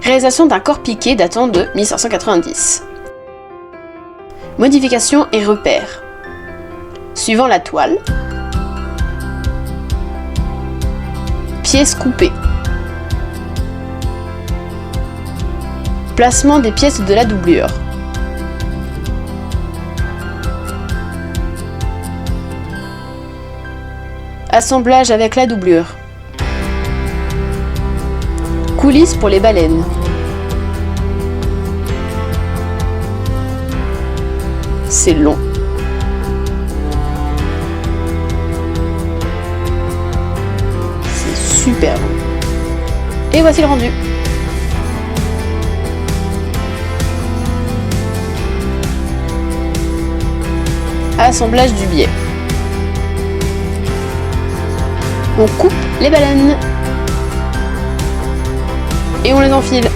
Réalisation d'un corps piqué datant de 1590. Modification et repères. Suivant la toile. Pièces coupées. Placement des pièces de la doublure. Assemblage avec la doublure. Coulisses pour les baleines. C'est long. C'est super long. Et voici le rendu. Assemblage du biais. On coupe les baleines. Et on les enfile.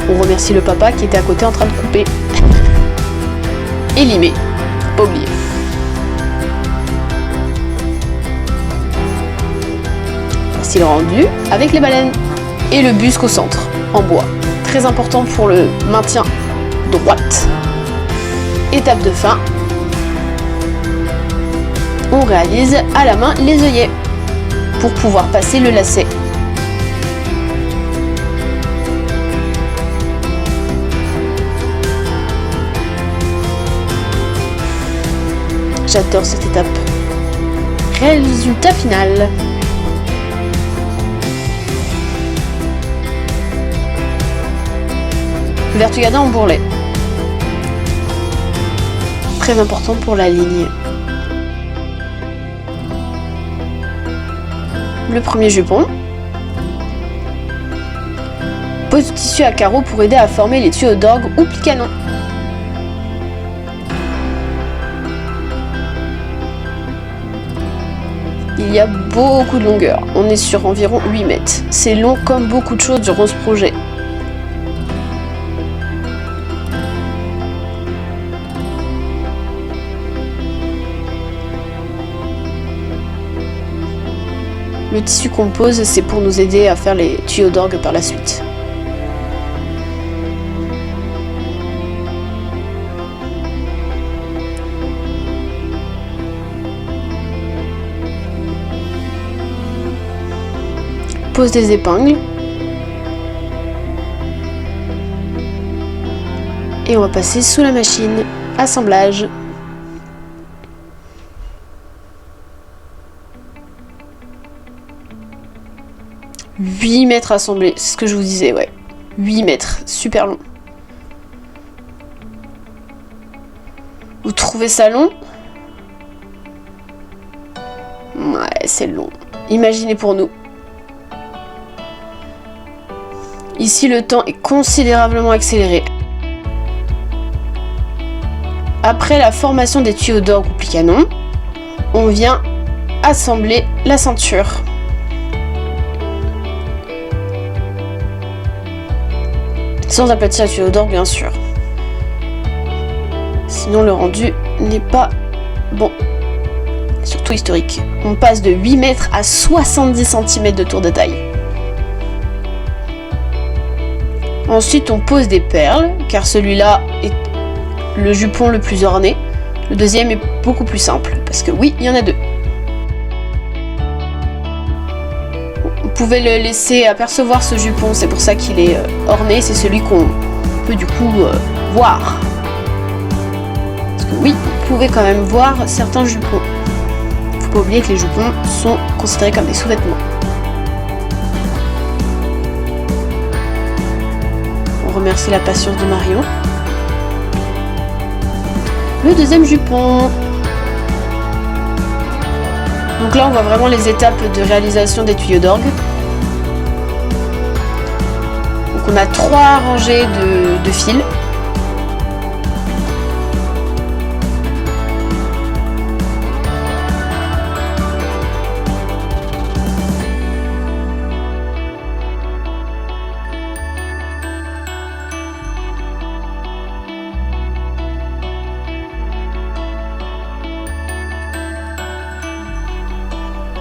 On remercie le papa qui était à côté en train de couper. Et limer. Pas oublier. Voici le rendu avec les baleines. Et le busque au centre, en bois. Très important pour le maintien droite. Étape de fin. On réalise à la main les œillets pour pouvoir passer le lacet. J'adore cette étape. Résultat final. Vertugada en bourrelet. Très important pour la ligne. Le premier jupon. Pose de tissu à carreaux pour aider à former les tuyaux d'orgue ou pli-canon. Il y a beaucoup de longueur. On est sur environ 8 mètres. C'est long comme beaucoup de choses durant ce projet. Le tissu qu'on pose, c'est pour nous aider à faire les tuyaux d'orgue par la suite. Pose des épingles. Et on va passer sous la machine. Assemblage. « 8 mètres assemblés, c'est ce que je vous disais, ouais. 8 mètres, super long. Vous trouvez ça long? Ouais, c'est long. Imaginez pour nous. Ici, le temps est considérablement accéléré. Après la formation des tuyaux d'orgue ou pli-canon, on vient assembler la ceinture. Sans aplatir la tuyau d'orgue, bien sûr. Sinon, le rendu n'est pas bon. Surtout historique. On passe de 8 mètres à 70 cm de tour de taille. Ensuite, on pose des perles, car celui-là est le jupon le plus orné. Le deuxième est beaucoup plus simple, parce que oui, il y en a deux. Vous pouvez le laisser apercevoir ce jupon, c'est pour ça qu'il est orné, c'est celui qu'on peut du coup voir. Parce que oui, vous pouvez quand même voir certains jupons. Faut pas oublier que les jupons sont considérés comme des sous-vêtements. On remercie la patience de Marion. Le deuxième jupon. Donc là, on voit vraiment les étapes de réalisation des tuyaux d'orgue. Donc on a 3 rangées de fils.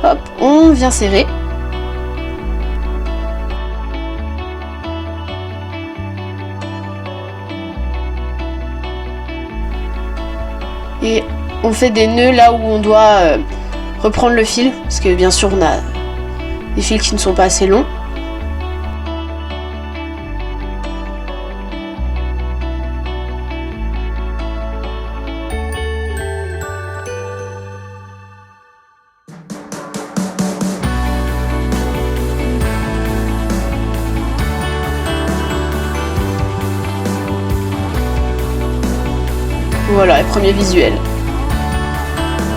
Hop, on vient serrer. Et on fait des nœuds là où on doit reprendre le fil, parce que bien sûr on a des fils qui ne sont pas assez longs. Voilà, le premier visuel.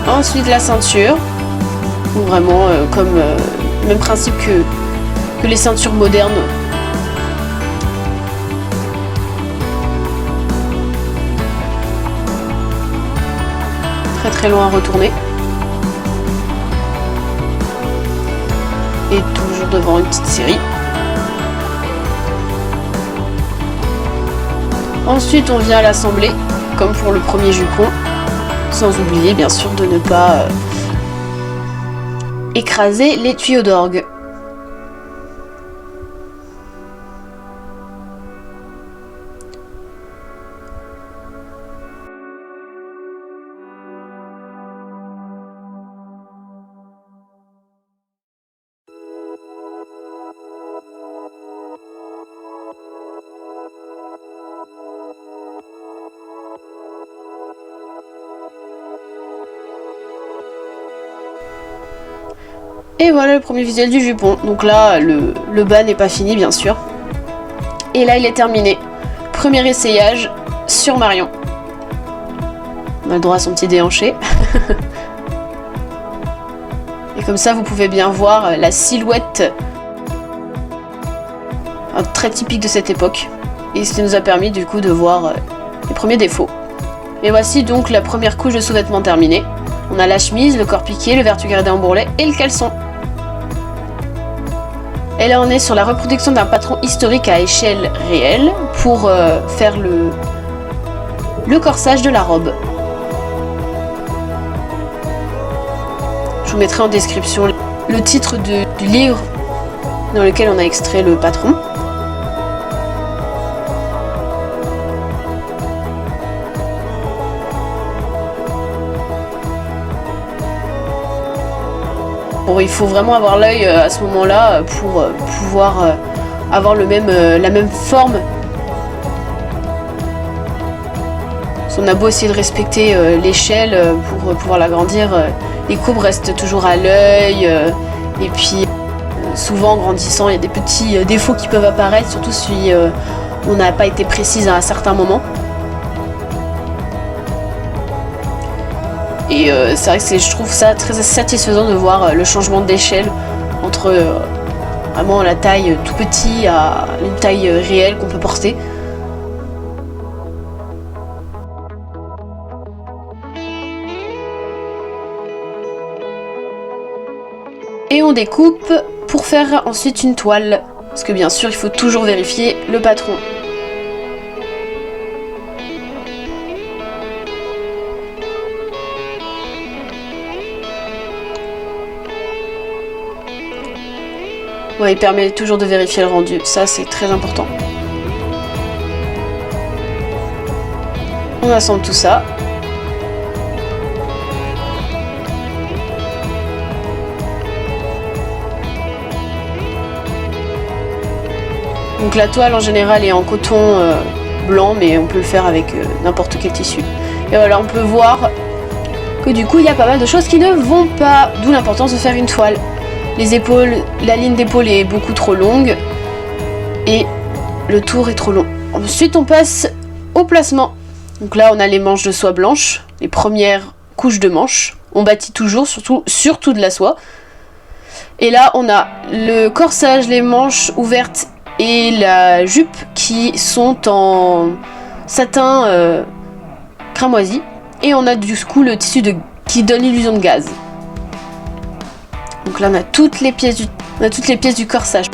Ensuite la ceinture, vraiment comme même principe que les ceintures modernes. Très très loin à retourner. Et toujours devant une petite série. Ensuite on vient l'assembler, comme pour le premier jupon, sans oublier bien sûr de ne pas écraser les tuyaux d'orgue. Et voilà le premier visuel du jupon. Donc là, le bas n'est pas fini, bien sûr. Et là, il est terminé. Premier essayage sur Marion. On a le droit à son petit déhanché. Et comme ça, vous pouvez bien voir la silhouette très typique de cette époque. Et ce qui nous a permis du coup de voir les premiers défauts. Et voici donc la première couche de sous-vêtements terminée. On a la chemise, le corps piqué, le vertugardé en bourrelet et le caleçon. Et là on est sur la reproduction d'un patron historique à échelle réelle pour faire le corsage de la robe. Je vous mettrai en description le titre du livre dans lequel on a extrait le patron. Bon, il faut vraiment avoir l'œil à ce moment-là pour pouvoir avoir la même forme. On a beau essayer de respecter l'échelle pour pouvoir l'agrandir, les courbes restent toujours à l'œil. Et puis souvent en grandissant, il y a des petits défauts qui peuvent apparaître, surtout si on n'a pas été précise à un certain moment. Et c'est vrai que je trouve ça très satisfaisant de voir le changement d'échelle entre vraiment la taille tout petit à une taille réelle qu'on peut porter. Et on découpe pour faire ensuite une toile. Parce que bien sûr, il faut toujours vérifier le patron. Ouais, il permet toujours de vérifier le rendu, ça c'est très important. On assemble tout ça. Donc la toile en général est en coton blanc, mais on peut le faire avec n'importe quel tissu. Et voilà, on peut voir que du coup il y a pas mal de choses qui ne vont pas, d'où l'importance de faire une toile. Les épaules, la ligne d'épaule est beaucoup trop longue et le tour est trop long. Ensuite on passe au placement. Donc là on a les manches de soie blanche, les premières couches de manches. On bâtit toujours, surtout de la soie. Et là on a le corsage, les manches ouvertes et la jupe qui sont en satin cramoisi. Et on a du coup le tissu qui donne l'illusion de gaze. Donc là on a toutes les pièces du corsage.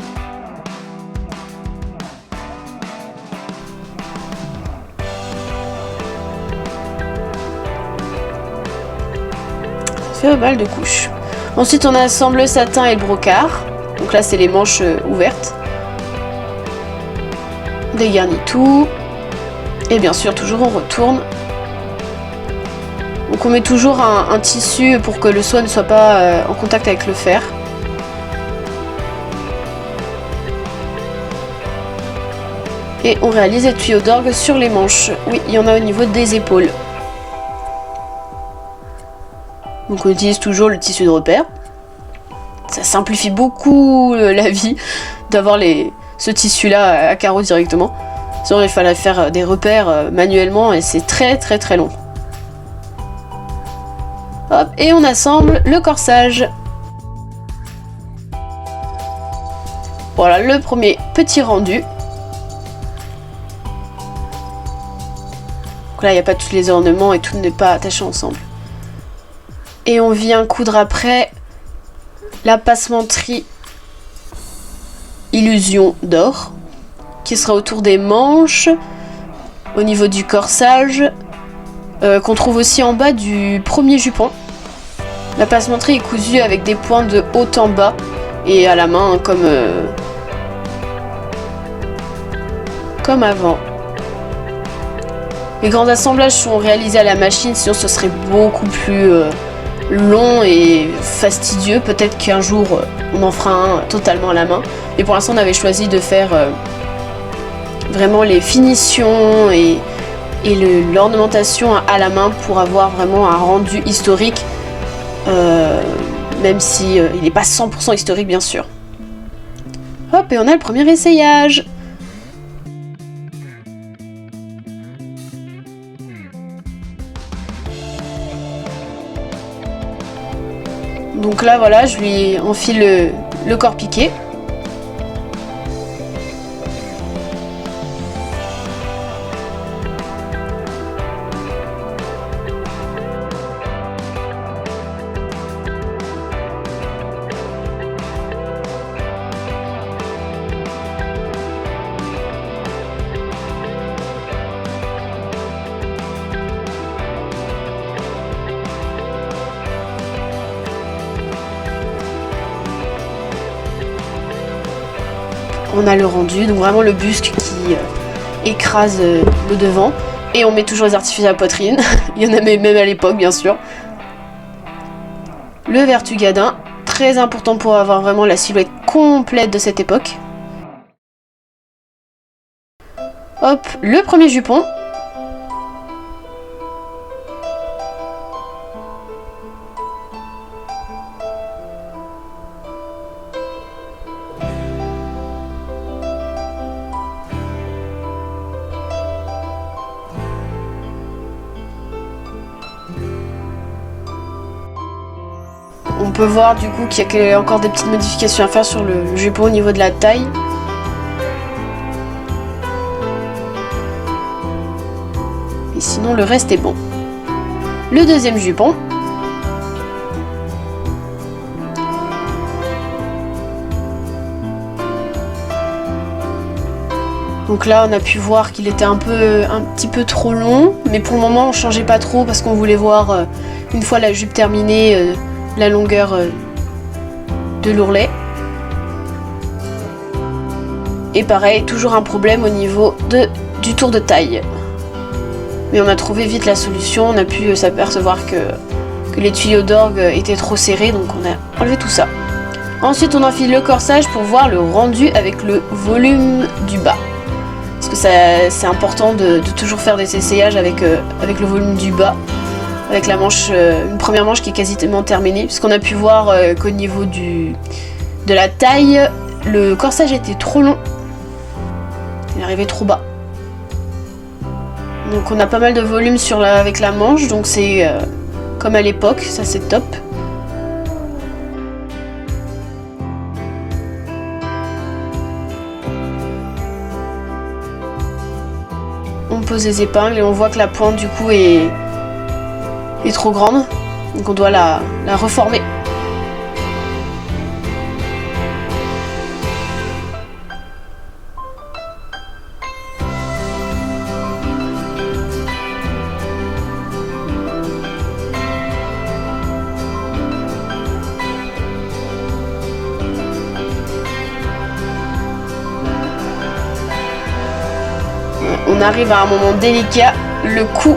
Ça fait pas mal de couches. Ensuite on assemble le satin et le brocart. Donc là c'est les manches ouvertes. On dégarnit tout. Et bien sûr toujours on retourne. Donc on met toujours un tissu pour que le soie ne soit pas en contact avec le fer. Et on réalise les tuyaux d'orgue sur les manches. Oui, il y en a au niveau des épaules. Donc on utilise toujours le tissu de repère. Ça simplifie beaucoup la vie d'avoir ce tissu-là à carreaux directement. Sinon il fallait faire des repères manuellement et c'est très très très long. Hop, et on assemble le corsage. Voilà le premier petit rendu. Là, il n'y a pas tous les ornements et tout n'est pas attaché ensemble. Et on vient coudre après la passementerie illusion d'or qui sera autour des manches, au niveau du corsage, qu'on trouve aussi en bas du premier jupon. La passementerie est cousue avec des points de haut en bas et à la main comme avant. Les grands assemblages sont réalisés à la machine, sinon ce serait beaucoup plus long et fastidieux. Peut-être qu'un jour on en fera un totalement à la main. Mais pour l'instant on avait choisi de faire vraiment les finitions et l'ornementation à la main pour avoir vraiment un rendu historique. Même si il n'est pas 100% historique bien sûr. Hop, et on a le premier essayage. Donc là voilà, je lui enfile le corps piqué. On a le rendu, donc vraiment le buste qui écrase le devant. Et on met toujours les artifices à la poitrine. Il y en a même à l'époque, bien sûr. Le vertugadin, très important pour avoir vraiment la silhouette complète de cette époque. Hop, le premier jupon. On peut voir du coup qu'il y a encore des petites modifications à faire sur le jupon au niveau de la taille. Et sinon le reste est bon. Le deuxième jupon. Donc là on a pu voir qu'il était un petit peu trop long. Mais pour le moment on changeait pas trop parce qu'on voulait voir une fois la jupe terminée la longueur de l'ourlet. Et pareil, toujours un problème au niveau du tour de taille. Mais on a trouvé vite la solution, on a pu s'apercevoir que les tuyaux d'orgue étaient trop serrés, donc on a enlevé tout ça. Ensuite on enfile le corsage pour voir le rendu avec le volume du bas. Parce que c'est important de toujours faire des essayages avec le volume du bas. Avec la manche, une première manche qui est quasiment terminée, puisqu'on a pu voir qu'au niveau de la taille, le corsage était trop long. Il arrivait trop bas. Donc on a pas mal de volume avec la manche, donc c'est comme à l'époque, ça c'est top. On pose les épingles et on voit que la pointe du coup est trop grande, donc on doit la reformer. on arrive à un moment délicat, le cou.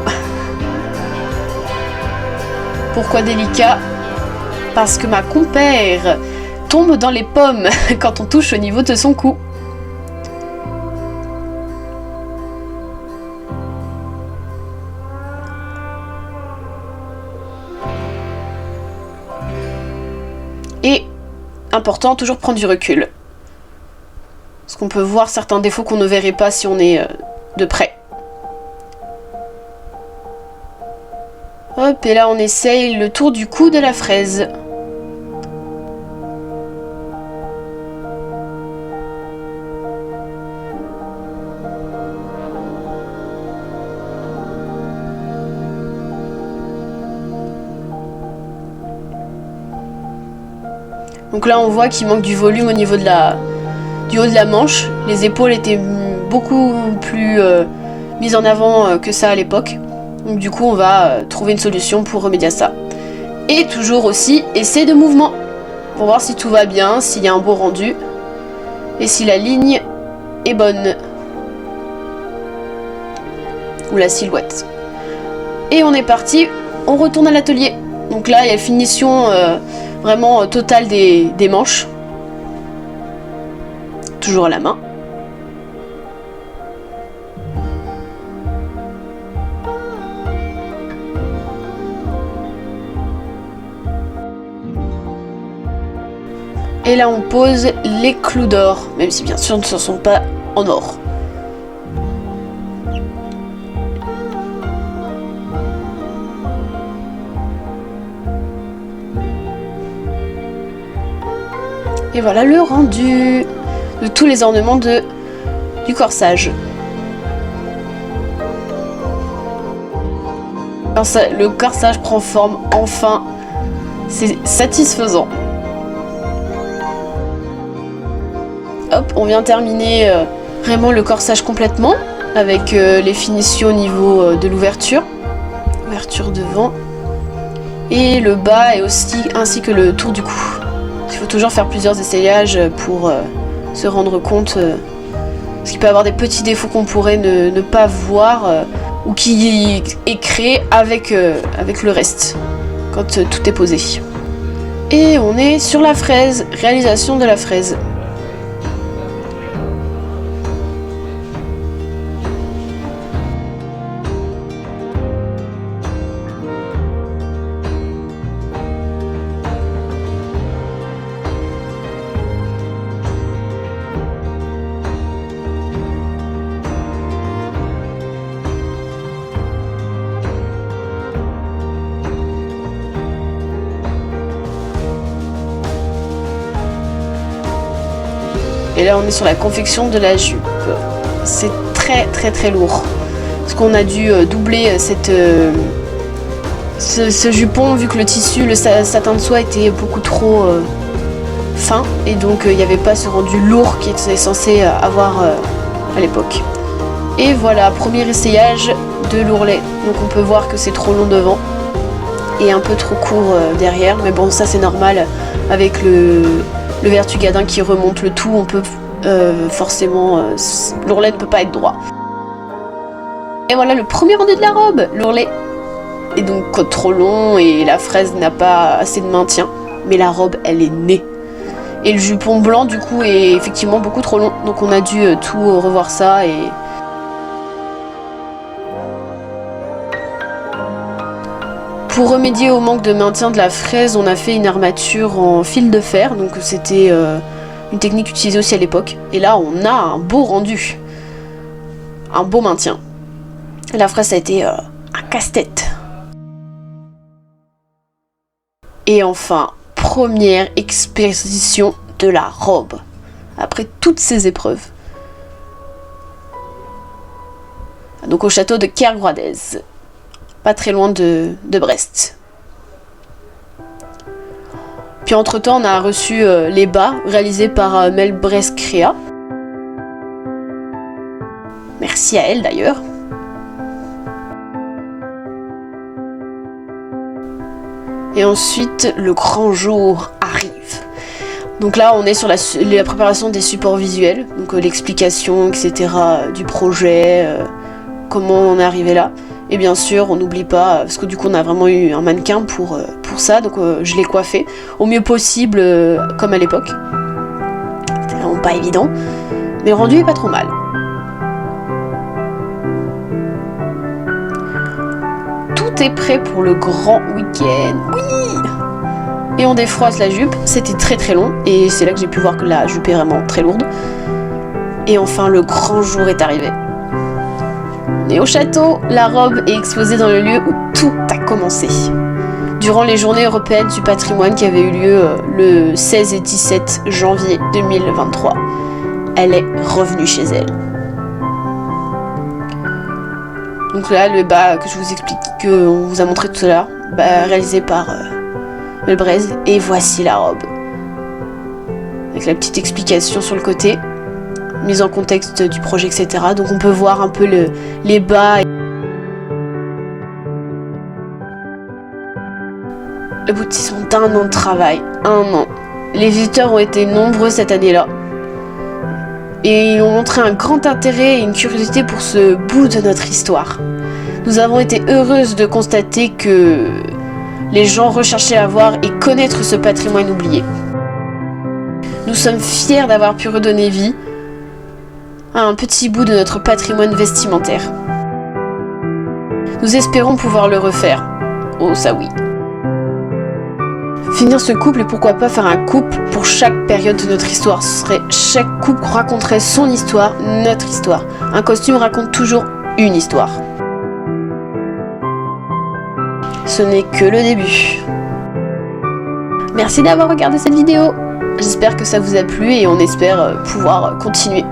Pourquoi délicat? Parce que ma compère tombe dans les pommes quand on touche au niveau de son cou. Et, important, toujours prendre du recul. Parce qu'on peut voir certains défauts qu'on ne verrait pas si on est de près. Hop, et là on essaye le tour du cou de la fraise. Donc là on voit qu'il manque du volume au niveau de du haut de la manche. Les épaules étaient beaucoup plus mises en avant que ça à l'époque. Donc du coup on va trouver une solution pour remédier à ça. Et toujours aussi essai de mouvement. Pour voir si tout va bien, s'il y a un beau rendu. Et si la ligne est bonne. Ou la silhouette. Et on est parti, on retourne à l'atelier. Donc là il y a la finition vraiment totale des manches. Toujours à la main. Et là on pose les clous d'or, même si bien sûr ce ne sont pas en or. Et voilà le rendu de tous les ornements du corsage. Le corsage prend forme enfin, c'est satisfaisant. Hop, on vient terminer vraiment le corsage complètement avec les finitions au niveau de l'ouverture, ouverture devant et le bas et aussi ainsi que le tour du cou. Il faut toujours faire plusieurs essayages pour se rendre compte parce qu'il peut y avoir des petits défauts qu'on pourrait ne pas voir ou qui est créé avec le reste quand tout est posé. Et on est sur la fraise, réalisation de la fraise. Et là on est sur la confection de la jupe. C'est très lourd. Parce qu'on a dû doubler ce jupon vu que le tissu, le satin de soie était beaucoup trop fin. Et donc il n'y avait pas ce rendu lourd qui était censé avoir à l'époque. Et voilà, premier essayage de l'ourlet. Donc on peut voir que c'est trop long devant et un peu trop court derrière. Mais bon, ça c'est normal avec le Vertugadin qui remonte le tout, on peut forcément... l'ourlet ne peut pas être droit. Et voilà le premier rendu de la robe. L'ourlet est donc trop long et la fraise n'a pas assez de maintien. Mais la robe, elle est née. Et le jupon blanc, du coup, est effectivement beaucoup trop long. Donc on a dû tout revoir ça et... Pour remédier au manque de maintien de la fraise, on a fait une armature en fil de fer, donc c'était une technique utilisée aussi à l'époque. Et là, on a un beau rendu, un beau maintien. La fraise, ça a été un casse-tête. Et enfin, première exposition de la robe, après toutes ces épreuves. Donc au château de Kergrodez. Pas très loin de Brest. Puis entre-temps, on a reçu les bas réalisés par Mel Brest Créa. Merci à elle d'ailleurs. Et ensuite, le grand jour arrive. Donc là, on est sur la préparation des supports visuels, donc l'explication, etc. du projet, comment on est arrivé là. Et bien sûr, on n'oublie pas, parce que du coup on a vraiment eu un mannequin pour ça, donc je l'ai coiffé au mieux possible, comme à l'époque. C'était vraiment pas évident, mais le rendu est pas trop mal. Tout est prêt pour le grand week-end, oui! Et on défroisse la jupe, c'était très très long, et c'est là que j'ai pu voir que la jupe est vraiment très lourde. Et enfin, le grand jour est arrivé. On est au château, la robe est exposée dans le lieu où tout a commencé. Durant les journées européennes du patrimoine qui avaient eu lieu le 16 et 17 janvier 2023, elle est revenue chez elle. Donc là, le bas que je vous explique, qu'on vous a montré tout à l'heure, réalisé par Melbrez, et voici la robe. Avec la petite explication sur le côté. Mise en contexte du projet, etc. Donc on peut voir un peu les bas. L'aboutissement d'un an de travail. 1 an. Les visiteurs ont été nombreux cette année-là. Et ils ont montré un grand intérêt et une curiosité pour ce bout de notre histoire. Nous avons été heureuses de constater que les gens recherchaient à voir et connaître ce patrimoine oublié. Nous sommes fiers d'avoir pu redonner vie à un petit bout de notre patrimoine vestimentaire. Nous espérons pouvoir le refaire. Oh ça oui. Finir ce couple et pourquoi pas faire un couple pour chaque période de notre histoire. Chaque couple raconterait son histoire, notre histoire. Un costume raconte toujours une histoire. Ce n'est que le début. Merci d'avoir regardé cette vidéo. J'espère que ça vous a plu et on espère pouvoir continuer.